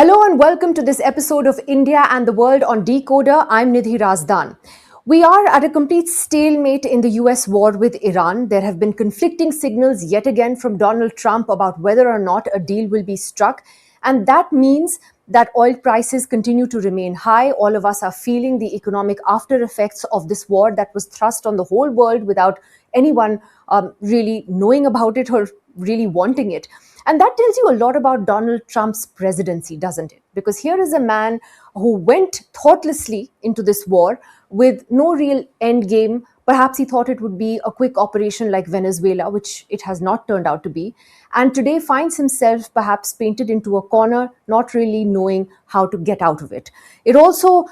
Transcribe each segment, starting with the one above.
Hello and welcome to this episode of India and the World on DeKoder. I'm Nidhi Razdan. We are at a complete stalemate in the US war with Iran. There have been conflicting signals yet again from Donald Trump about whether or not a deal will be struck. And that means that oil prices continue to remain high. All of us are feeling the economic after effects of this war that was thrust on the whole world without anyone really knowing about it or really wanting it. And that tells you a lot about Donald Trump's presidency, doesn't it? Because here is a man who went thoughtlessly into this war with no real end game. Perhaps he thought it would be a quick operation like Venezuela, which it has not turned out to be. And today finds himself perhaps painted into a corner, not really knowing how to get out of it. It also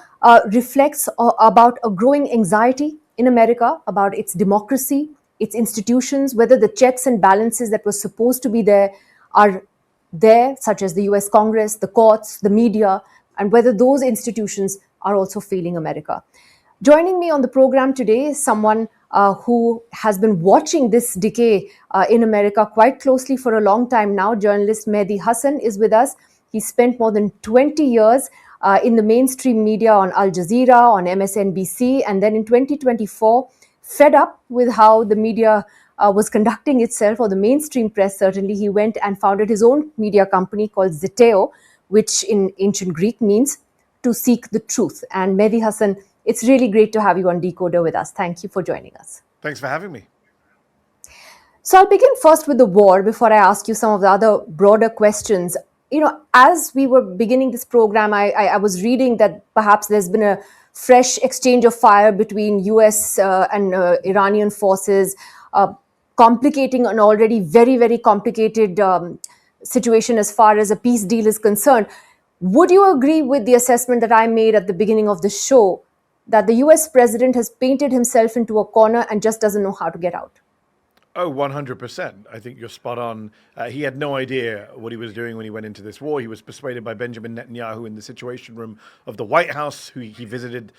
reflects about a growing anxiety in America about its democracy, its institutions, whether the checks and balances that were supposed to be there are there, such as the US Congress, the courts, the media, and whether those institutions are also failing America. Joining me on the program today is someone who has been watching this decay in America quite closely for a long time now. Journalist Mehdi Hasan is with us. He spent more than 20 years in the mainstream media on Al Jazeera, on MSNBC, and then in 2024, fed up with how the media was conducting itself, or the mainstream press certainly, he went and founded his own media company called Zeteo, which in ancient Greek means to seek the truth. And Mehdi Hasan, it's really great to have you on DeKoder with us. Thank you for joining us. Thanks for having me. So I'll begin first with the war before I ask you some of the other broader questions. You know, as we were beginning this program, I was reading that perhaps there's been a fresh exchange of fire between US and Iranian forces, complicating an already very, very complicated situation as far as a peace deal is concerned. Would you agree with the assessment that I made at the beginning of the show that the US president has painted himself into a corner and just doesn't know how to get out? Oh, 100%. I think you're spot on. He had no idea what he was doing when he went into this war. He was persuaded by Benjamin Netanyahu in the Situation Room of the White House, who he visited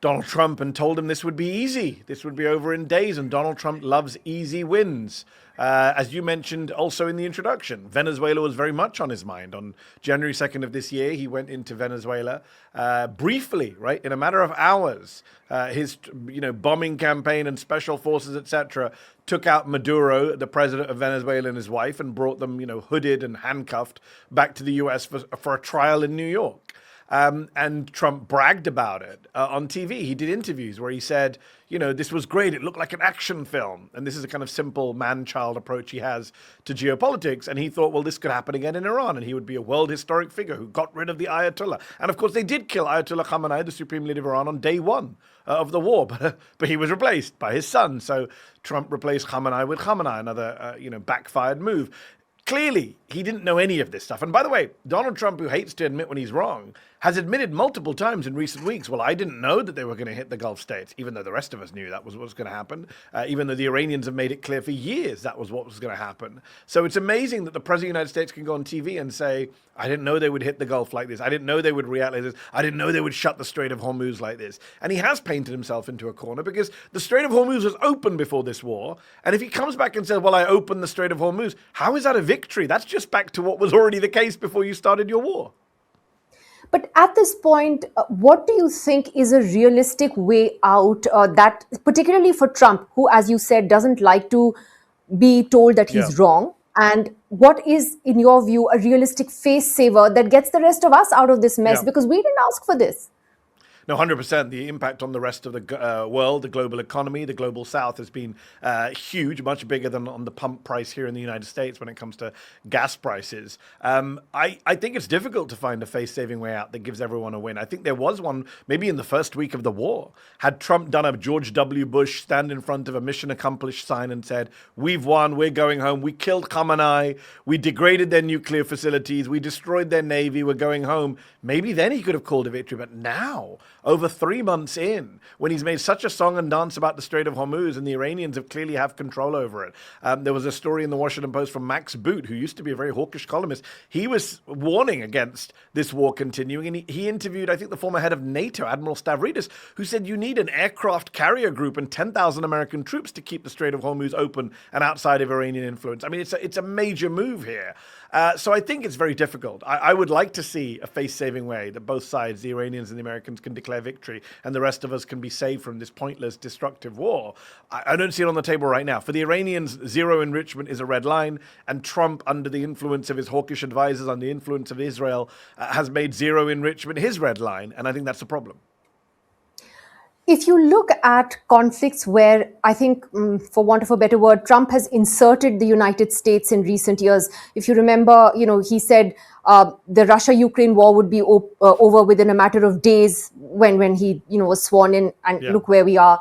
Donald Trump and told him this would be easy. This would be over in days, and Donald Trump loves easy wins. As you mentioned also in the introduction, Venezuela was very much on his mind. On January 2nd of this year, he went into Venezuela briefly, right, in a matter of hours. His bombing campaign and special forces, etc., took out Maduro, the president of Venezuela, and his wife, and brought them, hooded and handcuffed back to the U.S. for a trial in New York. And Trump bragged about it on TV. He did interviews where he said, this was great. It looked like an action film. And this is a kind of simple man-child approach he has to geopolitics. And he thought, well, this could happen again in Iran. And he would be a world historic figure who got rid of the Ayatollah. And of course, they did kill Ayatollah Khamenei, the supreme leader of Iran, on day one of the war. But he was replaced by his son. So Trump replaced Khamenei with Khamenei, another, backfired move. Clearly, he didn't know any of this stuff. And by the way, Donald Trump, who hates to admit when he's wrong, has admitted multiple times in recent weeks, well, I didn't know that they were going to hit the Gulf states, even though the rest of us knew that was what was going to happen, even though the Iranians have made it clear for years that was what was going to happen. So it's amazing that the President of the United States can go on TV and say, I didn't know they would hit the Gulf like this. I didn't know they would react like this. I didn't know they would shut the Strait of Hormuz like this. And he has painted himself into a corner because the Strait of Hormuz was open before this war. And if he comes back and says, well, I opened the Strait of Hormuz, how is that a victory? That's just back to what was already the case before you started your war. But at this point, what do you think is a realistic way out that, particularly for Trump, who, as you said, doesn't like to be told that he's wrong? And what is, in your view, a realistic face saver that gets the rest of us out of this mess? Because we didn't ask for this. No, 100%. The impact on the rest of the world, the global economy, the global south has been huge, much bigger than on the pump price here in the United States when it comes to gas prices. I think it's difficult to find a face-saving way out that gives everyone a win. I think there was one maybe in the first week of the war. Had Trump done a George W. Bush stand in front of a mission accomplished sign and said, we've won, we're going home, we killed Khamenei, we degraded their nuclear facilities, we destroyed their navy, we're going home, maybe then he could have called a victory. But now, over 3 months in, when he's made such a song and dance about the Strait of Hormuz and the Iranians have clearly have control over it. There was a story in the Washington Post from Max Boot, who used to be a very hawkish columnist. He was warning against this war continuing, and he interviewed, I think, the former head of NATO, Admiral Stavridis, who said you need an aircraft carrier group and 10,000 American troops to keep the Strait of Hormuz open and outside of Iranian influence. I mean, it's a major move here. So I think it's very difficult. I would like to see a face-saving way that both sides, the Iranians and the Americans, can declare victory and the rest of us can be saved from this pointless, destructive war. I don't see it on the table right now. For the Iranians, zero enrichment is a red line, and Trump, under the influence of his hawkish advisors, under the influence of Israel, has made zero enrichment his red line, and I think that's a problem. If you look at conflicts where I think, for want of a better word, Trump has inserted the United States in recent years. If you remember, he said the Russia-Ukraine war would be over within a matter of days when he, was sworn in, and look where we are.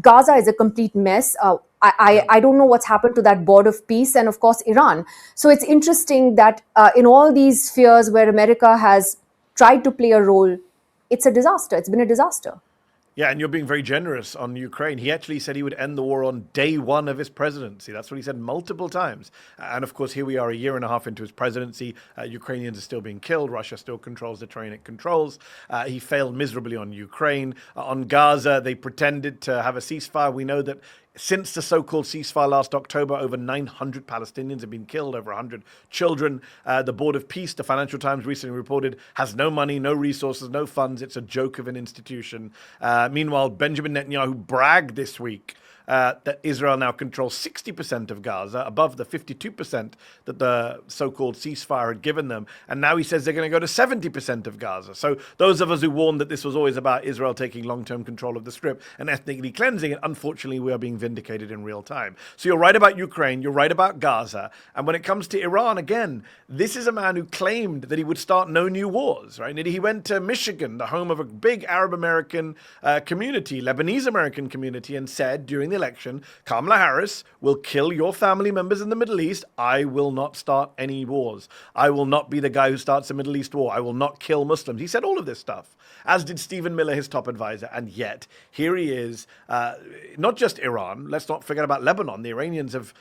Gaza is a complete mess. I don't know what's happened to that board of peace, and of course Iran. So it's interesting that in all these spheres where America has tried to play a role, it's a disaster. It's been a disaster. Yeah, and you're being very generous on Ukraine. He actually said he would end the war on day one of his presidency. That's what he said multiple times. And of course, here we are a year and a half into his presidency. Ukrainians are still being killed. Russia still controls the terrain it controls. He failed miserably on Ukraine. On Gaza, they pretended to have a ceasefire. We know that since the so-called ceasefire last October, over 900 Palestinians have been killed, over 100 children. The Board of Peace, the Financial Times recently reported, has no money, no resources, no funds. It's a joke of an institution. Meanwhile, Benjamin Netanyahu bragged this week that Israel now controls 60% of Gaza, above the 52% that the so-called ceasefire had given them. And now he says they're going to go to 70% of Gaza. So those of us who warned that this was always about Israel taking long-term control of the Strip and ethnically cleansing it, unfortunately, we are being vindicated in real time. So you're right about Ukraine, you're right about Gaza. And when it comes to Iran, again, this is a man who claimed that he would start no new wars, right? He went to Michigan, the home of a big Arab-American community, Lebanese-American community, and said during the election, Kamala Harris will kill your family members in the Middle East. I will not start any wars. I will not be the guy who starts a Middle East war. I will not kill Muslims. He said all of this stuff, as did Stephen Miller, his top advisor. And yet, here he is, not just Iran. Let's not forget about Lebanon. The Iranians have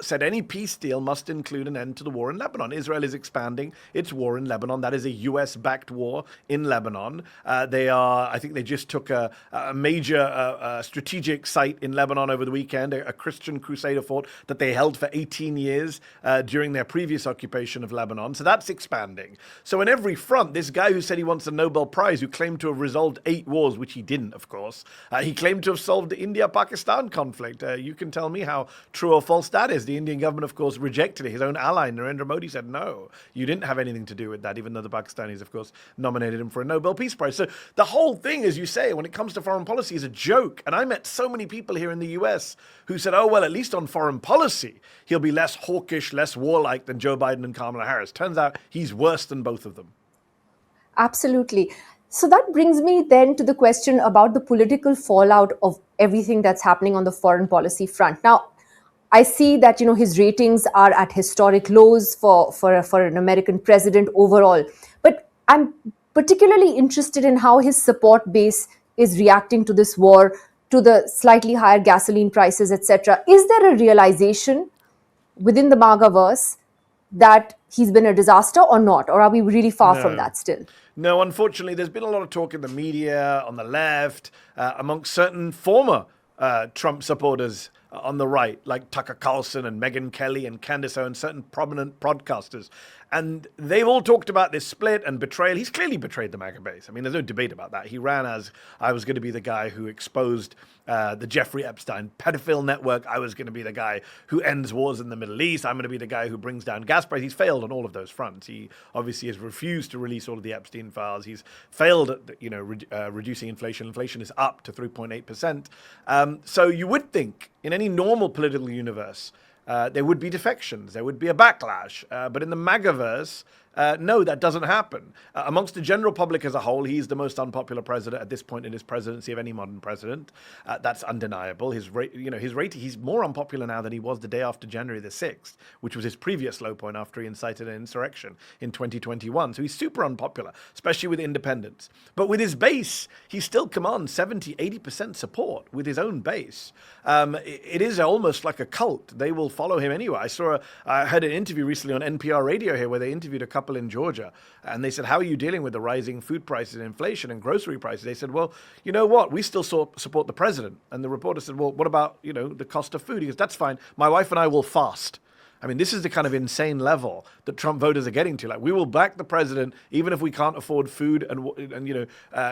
said any peace deal must include an end to the war in Lebanon. Israel is expanding its war in Lebanon. That is a US-backed war in Lebanon. I think they just took a major strategic site in Lebanon over the weekend, a Christian crusader fort that they held for 18 years during their previous occupation of Lebanon. So that's expanding. So in every front, this guy who said he wants a Nobel Prize, who claimed to have resolved 8 wars, which he didn't, of course, he claimed to have solved the India-Pakistan conflict. You can tell me how true or false that is. The Indian government, of course, rejected it. His own ally, Narendra Modi, said, no, you didn't have anything to do with that, even though the Pakistanis, of course, nominated him for a Nobel Peace Prize. So the whole thing, as you say, when it comes to foreign policy, is a joke. And I met so many people here in the US who said, oh, well, at least on foreign policy, he'll be less hawkish, less warlike than Joe Biden and Kamala Harris. Turns out he's worse than both of them. Absolutely. So that brings me then to the question about the political fallout of everything that's happening on the foreign policy front. Now, I see that, his ratings are at historic lows for an American president overall. But I'm particularly interested in how his support base is reacting to this war, to the slightly higher gasoline prices, etc. Is there a realization within the MAGA-verse that he's been a disaster or not? Or are we really far from that still? No, unfortunately, there's been a lot of talk in the media, on the left, amongst certain former Trump supporters on the right, like Tucker Carlson and Megyn Kelly and Candace Owens, certain prominent podcasters. And they've all talked about this split and betrayal. He's clearly betrayed the MAGA base. I mean, there's no debate about that. He ran as, I was going to be the guy who exposed the Jeffrey Epstein pedophile network. I was going to be the guy who ends wars in the Middle East. I'm going to be the guy who brings down gas prices. He's failed on all of those fronts. He obviously has refused to release all of the Epstein files. He's failed at reducing inflation. Inflation is up to 3.8%. So you would think in any normal political universe, there would be defections, there would be a backlash. But in the MAGA-verse, no, that doesn't happen. Amongst the general public as a whole, he's the most unpopular president at this point in his presidency of any modern president. That's undeniable. His rating, he's more unpopular now than he was the day after January the 6th, which was his previous low point after he incited an insurrection in 2021. So he's super unpopular, especially with independents. But with his base, he still commands 70, 80% support with his own base. It is almost like a cult. They will follow him anywhere. I heard an interview recently on NPR radio here where they interviewed a couple in Georgia, and they said, how are you dealing with the rising food prices and inflation and grocery prices? They said, well, you know what? We still support the president. And the reporter said, well, what about, the cost of food? He goes, that's fine. My wife and I will fast. I mean, this is the kind of insane level that Trump voters are getting to. Like, we will back the president even if we can't afford food and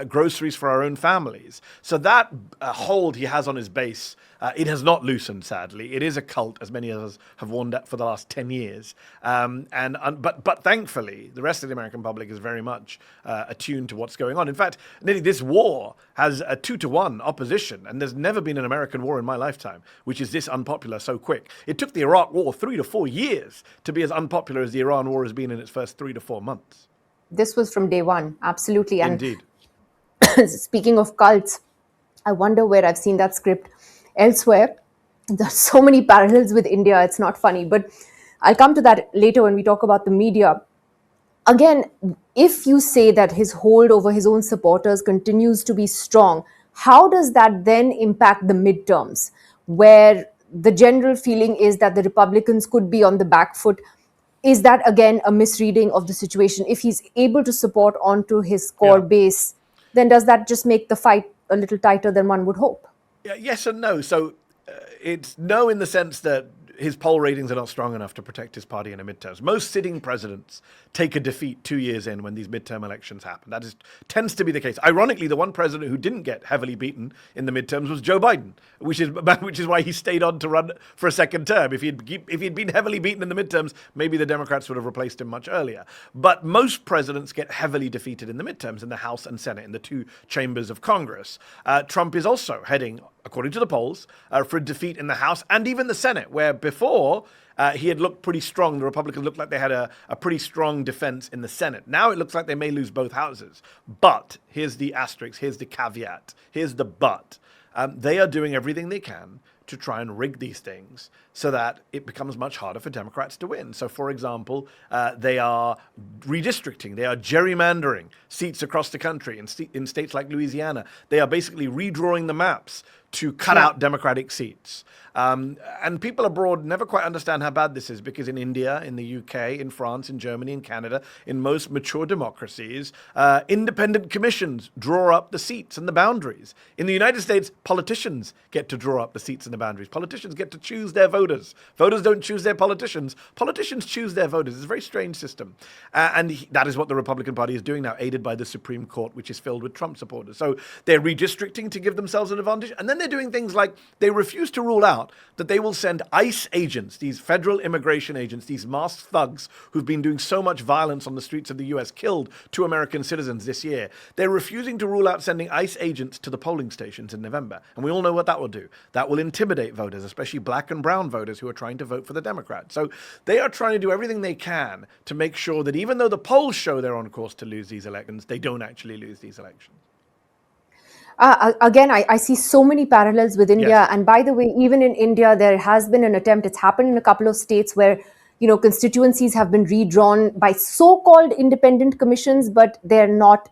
groceries for our own families. So that hold he has on his base, it has not loosened, sadly. It is a cult, as many of us have warned for the last 10 years. But thankfully, the rest of the American public is very much attuned to what's going on. In fact, Nidhi, this war has a 2-to-1 opposition, and there's never been an American war in my lifetime which is this unpopular so quick. It took the Iraq war 3 to 4 years to be as unpopular as the Iran war has been in its first 3 to 4 months. This was from day one, absolutely. And Indeed. speaking of cults, I wonder where I've seen that script elsewhere. There are so many parallels with India, it's not funny, but I'll come to that later when we talk about the media. Again, if you say that his hold over his own supporters continues to be strong, how does that then impact the midterms, where the general feeling is that the Republicans could be on the back foot? Is that, again, a misreading of the situation? If he's able to support onto his core base, then does that just make the fight a little tighter than one would hope? Yeah, yes and no. So it's no in the sense that his poll ratings are not strong enough to protect his party in the midterms. Most sitting presidents take a defeat 2 years in when these midterm elections happen. That tends to be the case. Ironically, the one president who didn't get heavily beaten in the midterms was Joe Biden, which is why he stayed on to run for a second term. If he'd been heavily beaten in the midterms, maybe the Democrats would have replaced him much earlier. But most presidents get heavily defeated in the midterms in the House and Senate, in the two chambers of Congress. Trump is also heading, according to the polls, for a defeat in the House and even the Senate, where before he had looked pretty strong. The Republicans looked like they had a pretty strong defense in the Senate. Now it looks like they may lose both houses. But here's the asterisk, here's the caveat, here's the but. They are doing everything they can to try and rig these things so that it becomes much harder for Democrats to win. So, for example, they are redistricting, they are gerrymandering seats across the country in states like Louisiana. They are basically redrawing the maps to cut out Democratic seats. And people abroad never quite understand how bad this is, because in India, in the UK, in France, in Germany, in Canada, in most mature democracies, independent commissions draw up the seats and the boundaries. In the United States, politicians get to draw up the seats and the boundaries. Politicians get to choose their voters. Voters don't choose their politicians. Politicians choose their voters. It's a very strange system. That is what the Republican Party is doing now, aided by the Supreme Court, which is filled with Trump supporters. So they're redistricting to give themselves an advantage. And then they're doing things like they refuse to rule out that they will send ICE agents, these federal immigration agents, these masked thugs who've been doing so much violence on the streets of the US, killed 2 American citizens this year. They're refusing to rule out sending ICE agents to the polling stations in November. And we all know what that will do. That will intimidate voters, especially black and brown voters who are trying to vote for the Democrats. So they are trying to do everything they can to make sure that even though the polls show they're on course to lose these elections, they don't actually lose these elections. Again, I see so many parallels with India. Yes. And by the way, even in India, there has been an attempt. It's happened in a couple of states where, constituencies have been redrawn by so-called independent commissions, but they're not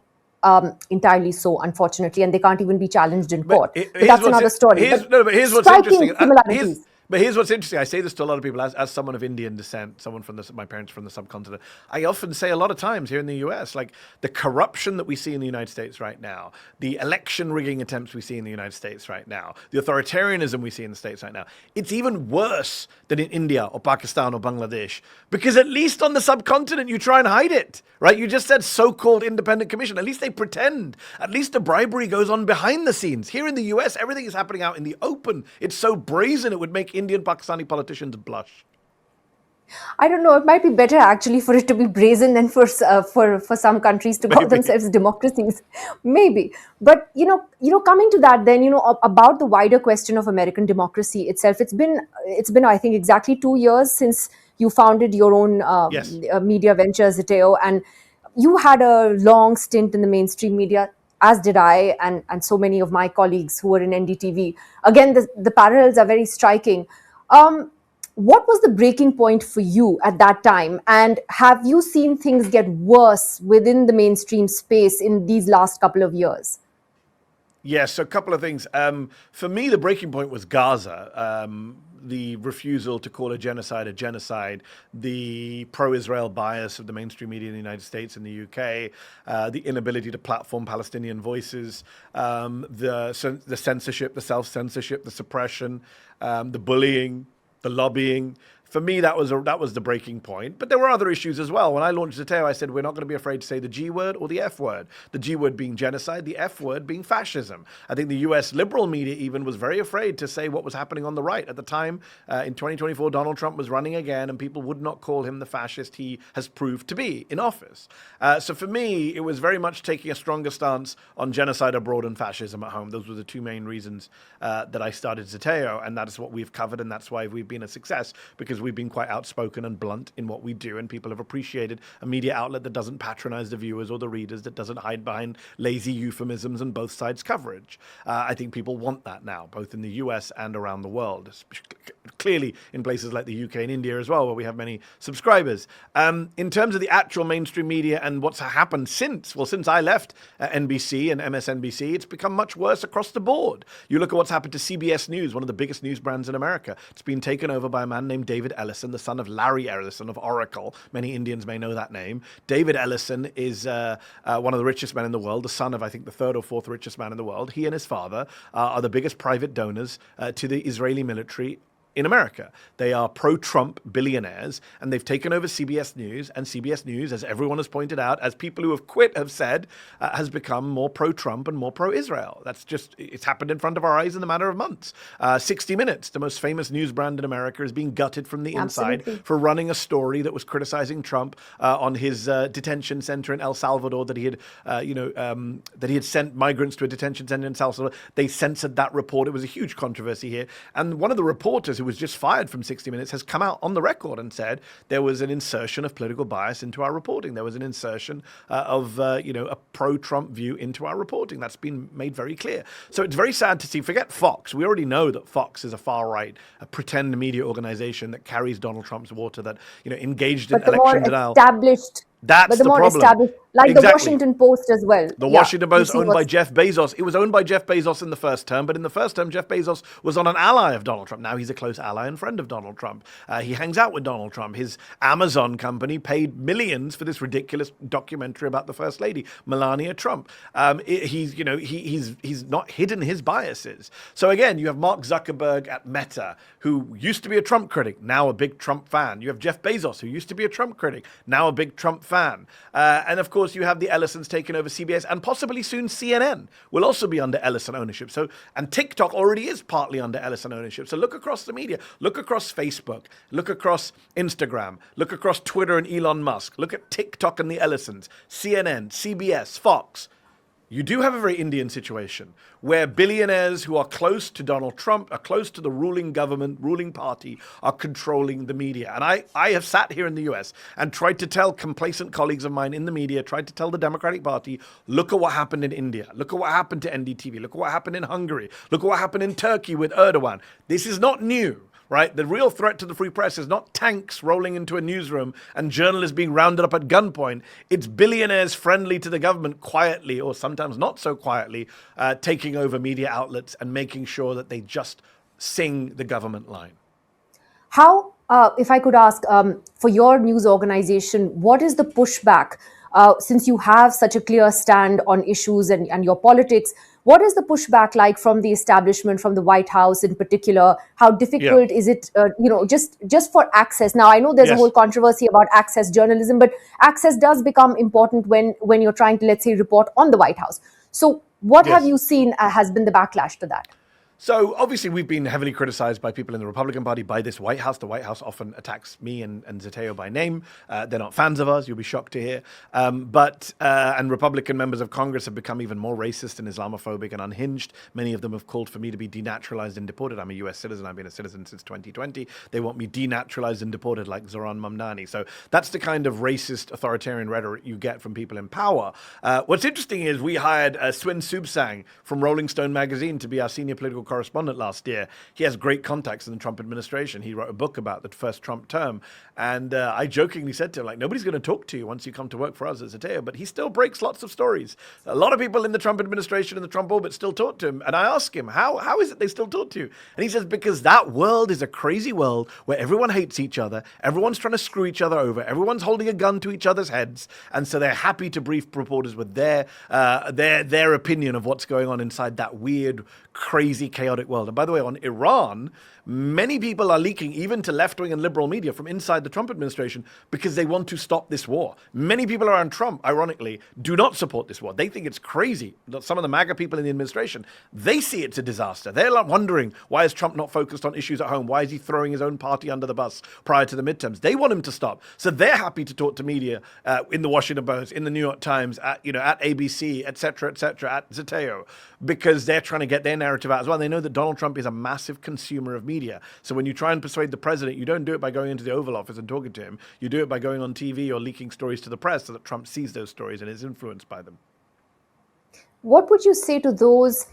entirely so, unfortunately, and they can't even be challenged in court. But that's another story. Here's what's striking interesting. similarities. But here's what's interesting. I say this to a lot of people as someone of Indian descent, someone from my parents from the subcontinent. I often say a lot of times here in the US, like the corruption that we see in the United States right now, the election rigging attempts we see in the United States right now, the authoritarianism we see in the States right now, it's even worse than in India or Pakistan or Bangladesh, because at least on the subcontinent you try and hide it, right? You just said so-called independent commission. At least they pretend. At least the bribery goes on behind the scenes. Here in the US, everything is happening out in the open. It's so brazen it would make Indian Pakistani politicians blush. I don't know. It might be better actually for it to be brazen than for some countries to call themselves democracies, maybe. But coming to that, then about the wider question of American democracy itself, it's been I think exactly 2 years since you founded your own media venture, Zeteo, and you had a long stint in the mainstream media, as did I, and so many of my colleagues who were in NDTV. Again, the parallels are very striking. What was the breaking point for you at that time? And have you seen things get worse within the mainstream space in these last couple of years? Yes, so a couple of things. For me, the breaking point was Gaza. The refusal to call a genocide, the pro-Israel bias of the mainstream media in the United States and the UK, the inability to platform Palestinian voices, the censorship, the self-censorship, the suppression, the bullying, the lobbying, for me, that was the breaking point. But there were other issues as well. When I launched Zeteo, I said we're not going to be afraid to say the G word or the F word. The G word being genocide, the F word being fascism. I think the US liberal media even was very afraid to say what was happening on the right. At the time, in 2024, Donald Trump was running again, and people would not call him the fascist he has proved to be in office. So for me, it was very much taking a stronger stance on genocide abroad and fascism at home. Those were the two main reasons that I started Zeteo, and that is what we've covered, and that's why we've been a success, because we've been quite outspoken and blunt in what we do, and people have appreciated a media outlet that doesn't patronize the viewers or the readers, that doesn't hide behind lazy euphemisms and both sides coverage. I think people want that now, both in the US and around the world, clearly in places like the UK and India as well, where we have many subscribers. In terms of the actual mainstream media and what's happened since I left NBC and MSNBC, it's become much worse across the board. You look at what's happened to CBS News, one of the biggest news brands in America. It's been taken over by a man named David Ellison, the son of Larry Ellison of Oracle. Many Indians may know that name. David Ellison is one of the richest men in the world, the son of, I think, the third or fourth richest man in the world. He and his father are the biggest private donors to the Israeli military in America. They are pro-Trump billionaires, and they've taken over CBS News, and CBS News, as everyone has pointed out, as people who have quit have said, has become more pro-Trump and more pro-Israel. It's happened in front of our eyes in the matter of months. 60 Minutes, the most famous news brand in America, is being gutted from the inside for running a story that was criticizing Trump on his detention center in El Salvador, that he had sent migrants to a detention center in El Salvador. They censored that report. It was a huge controversy here. And one of the reporters who was just fired from 60 Minutes has come out on the record and said there was an insertion of political bias into our reporting. There was an insertion of a pro-Trump view into our reporting. That's been made very clear. So it's very sad to see. Forget Fox. We already know that Fox is a far-right, a pretend media organization that carries Donald Trump's water, that engaged in election denial. That's the problem. Established, like the Washington Post as well. The Washington Post, owned by Jeff Bezos. It was owned by Jeff Bezos in the first term, but in the first term, Jeff Bezos was not an ally of Donald Trump. Now he's a close ally and friend of Donald Trump. He hangs out with Donald Trump. His Amazon company paid millions for this ridiculous documentary about the First Lady, Melania Trump. He's not hidden his biases. So again, you have Mark Zuckerberg at Meta, who used to be a Trump critic, now a big Trump fan. You have Jeff Bezos, who used to be a Trump critic, now a big Trump fan. And of course, you have the Ellisons taking over CBS, and possibly soon CNN will also be under Ellison ownership. And TikTok already is partly under Ellison ownership. So look across the media, look across Facebook, look across Instagram, look across Twitter and Elon Musk, look at TikTok and the Ellisons, CNN, CBS, Fox. You do have a very Indian situation where billionaires who are close to Donald Trump, are close to the ruling government, ruling party, are controlling the media. And I have sat here in the US and tried to tell complacent colleagues of mine in the media, tried to tell the Democratic Party, look at what happened in India. Look at what happened to NDTV. Look at what happened in Hungary. Look at what happened in Turkey with Erdogan. This is not new. Right? The real threat to the free press is not tanks rolling into a newsroom and journalists being rounded up at gunpoint. It's billionaires friendly to the government quietly, or sometimes not so quietly, taking over media outlets and making sure that they just sing the government line. How, if I could ask, for your news organization, what is the pushback? Since you have such a clear stand on issues and your politics, what is the pushback like from the establishment, from the White House in particular? How difficult is it, just for access? Now, I know there's a whole controversy about access journalism, but access does become important when you're trying to, let's say, report on the White House. So what have you seen has been the backlash to that? So obviously we've been heavily criticized by people in the Republican Party, by this White House. The White House often attacks me and Zeteo by name. They're not fans of us, you'll be shocked to hear. And Republican members of Congress have become even more racist and Islamophobic and unhinged. Many of them have called for me to be denaturalized and deported. I'm a US citizen. I've been a citizen since 2020. They want me denaturalized and deported like Zoran Mamdani. So that's the kind of racist authoritarian rhetoric you get from people in power. What's interesting is we hired Swin Subsang from Rolling Stone magazine to be our senior political correspondent last year. He has great contacts in the Trump administration. He wrote a book about the first Trump term. And I jokingly said to him, nobody's going to talk to you once you come to work for us as Zeteo, but he still breaks lots of stories. A lot of people in the Trump administration and the Trump orbit still talk to him. And I ask him, how is it they still talk to you? And he says, because that world is a crazy world where everyone hates each other. Everyone's trying to screw each other over. Everyone's holding a gun to each other's heads. And so they're happy to brief reporters with their opinion of what's going on inside that weird, crazy, chaotic world. And by the way, on Iran, many people are leaking even to left-wing and liberal media from inside the Trump administration because they want to stop this war. Many people around Trump, ironically, do not support this war. They think it's crazy. Some of the MAGA people in the administration, they see it's a disaster. They're like wondering, why is Trump not focused on issues at home? Why is he throwing his own party under the bus prior to the midterms? They want him to stop. So they're happy to talk to media in the Washington Post, in the New York Times, at ABC, et cetera, at Zeteo, because they're trying to get their narrative out as well. They know that Donald Trump is a massive consumer of media. So when you try and persuade the president, you don't do it by going into the Oval Office and talking to him. You do it by going on TV or leaking stories to the press so that Trump sees those stories and is influenced by them. What would you say to those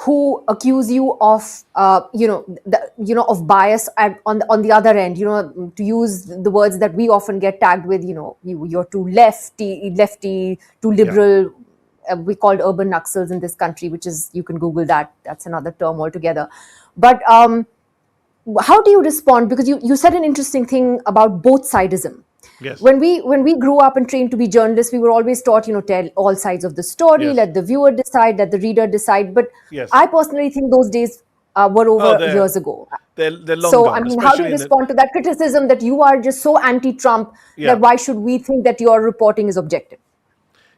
who accuse you of, of bias on the other end? To use the words that we often get tagged with, you're too lefty, too liberal. Yeah. We called urban Naxals in this country, which is, you can Google that. That's another term altogether. But how do you respond? Because you said an interesting thing about both sidism. Yes. When we grew up and trained to be journalists, we were always taught, tell all sides of the story, yes. let the viewer decide, let the reader decide. But yes. I personally think those days were over years ago. They're long so, gone, I mean, how do you respond to that criticism that you are just so anti-Trump that why should we think that your reporting is objective?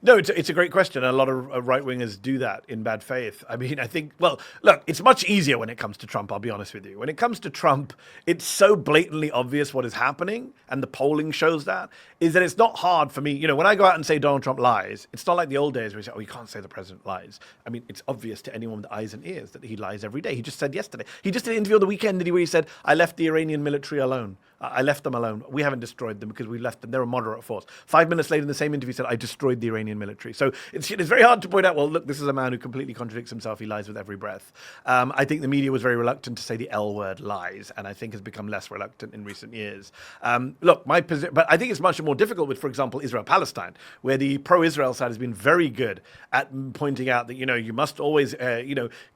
No, it's a great question. A lot of right-wingers do that in bad faith. I mean, I think, well, look, it's much easier when it comes to Trump, I'll be honest with you. When it comes to Trump, it's so blatantly obvious what is happening, and the polling shows that, is that it's not hard for me. When I go out and say Donald Trump lies, it's not like the old days where you say, oh, you can't say the president lies. I mean, it's obvious to anyone with eyes and ears that he lies every day. He just said yesterday. He just did an interview on the weekend, where he said, I left the Iranian military alone. I left them alone. We haven't destroyed them because we left them. They're a moderate force. 5 minutes later in the same interview, he said, I destroyed the Iranian military. So it's very hard to point out, well, look, this is a man who completely contradicts himself. He lies with every breath. I think the media was very reluctant to say the L word, lies, and I think has become less reluctant in recent years. Look, my position, but I think it's much more difficult with, for example, Israel-Palestine, where the pro-Israel side has been very good at pointing out that, you must always,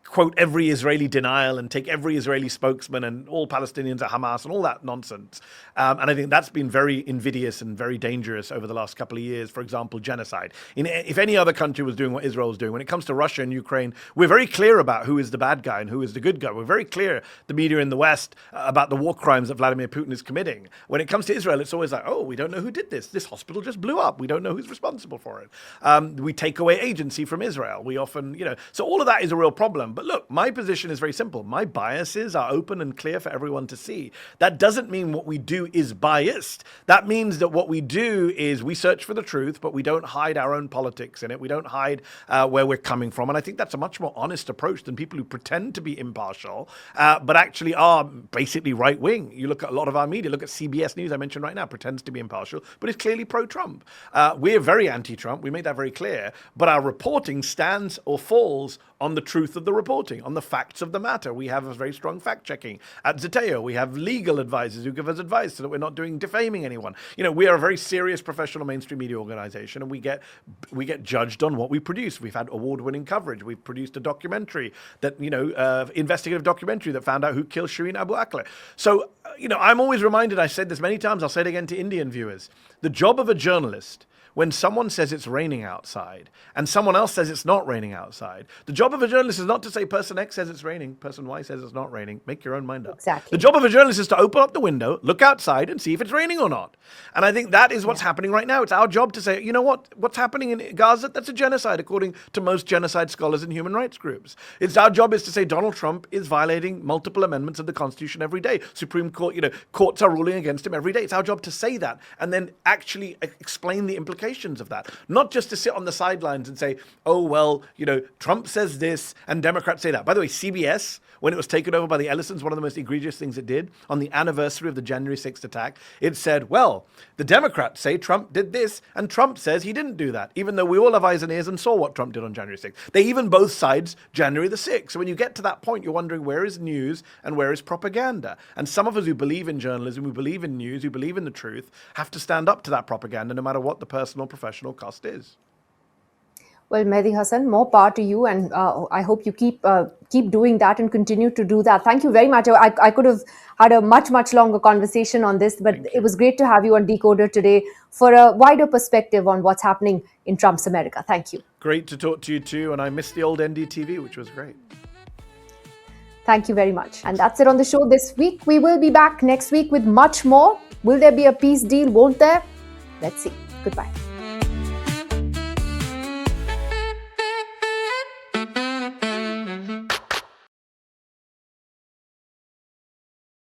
quote every Israeli denial and take every Israeli spokesman and all Palestinians are Hamas and all that nonsense. And I think that's been very invidious and very dangerous over the last couple of years. For example, genocide. If any other country was doing what Israel was doing, when it comes to Russia and Ukraine, we're very clear about who is the bad guy and who is the good guy. We're very clear, the media in the West, about the war crimes that Vladimir Putin is committing. When it comes to Israel, it's always like, oh, we don't know who did this. This hospital just blew up. We don't know who's responsible for it. We take away agency from Israel. We often, so all of that is a real problem. But look, my position is very simple. My biases are open and clear for everyone to see. That doesn't mean what we do is biased. That means that what we do is we search for the truth, but we don't hide our own politics in it. We don't hide where we're coming from. And I think that's a much more honest approach than people who pretend to be impartial, but actually are basically right-wing. You look at a lot of our media, look at CBS News, I mentioned right now, pretends to be impartial, but is clearly pro-Trump. We're very anti-Trump. We made that very clear. But our reporting stands or falls on the truth of the reporting, on the facts of the matter. We have a very strong fact-checking. At Zeteo, we have legal advisors who give us advice so that we're not doing defaming anyone. We are a very serious professional mainstream media organization, and we get judged on what we produce. We've had award-winning coverage. We've produced a documentary that, investigative documentary that found out who killed Shireen Abu Akleh. So, I'm always reminded, I said this many times, I'll say it again to Indian viewers, the job of a journalist, when someone says it's raining outside and someone else says it's not raining outside, the job of a journalist is not to say person X says it's raining, person Y says it's not raining. Make your own mind up. Exactly. The job of a journalist is to open up the window, look outside and see if it's raining or not. And I think that is what's happening right now. It's our job to say, what's happening in Gaza? That's a genocide, according to most genocide scholars and human rights groups. Our job is to say Donald Trump is violating multiple amendments of the Constitution every day. Supreme Court, courts are ruling against him every day. It's our job to say that and then actually explain the implications of that. Not just to sit on the sidelines and say, oh, well, Trump says this and Democrats say that. By the way, CBS, when it was taken over by the Ellisons, one of the most egregious things it did on the anniversary of the January 6th attack, it said, well, the Democrats say Trump did this and Trump says he didn't do that, even though we all have eyes and ears and saw what Trump did on January 6th. They even both sides January the 6th. So when you get to that point, you're wondering where is news and where is propaganda? And some of us who believe in journalism, who believe in news, who believe in the truth, have to stand up to that propaganda no matter what the personal professional cost is. Well, Mehdi Hasan, more power to you, and I hope you keep doing that and continue to do that. Thank you very much. I could have had a much longer conversation on this, but it was great to have you on DeKoder today for a wider perspective on what's happening in Trump's America. Thank you. Great to talk to you too, and I missed the old NDTV, which was great. Thank you very much. And that's it on the show this week. We will be back next week with much more. Will there be a peace deal? Won't there? Let's see. Goodbye.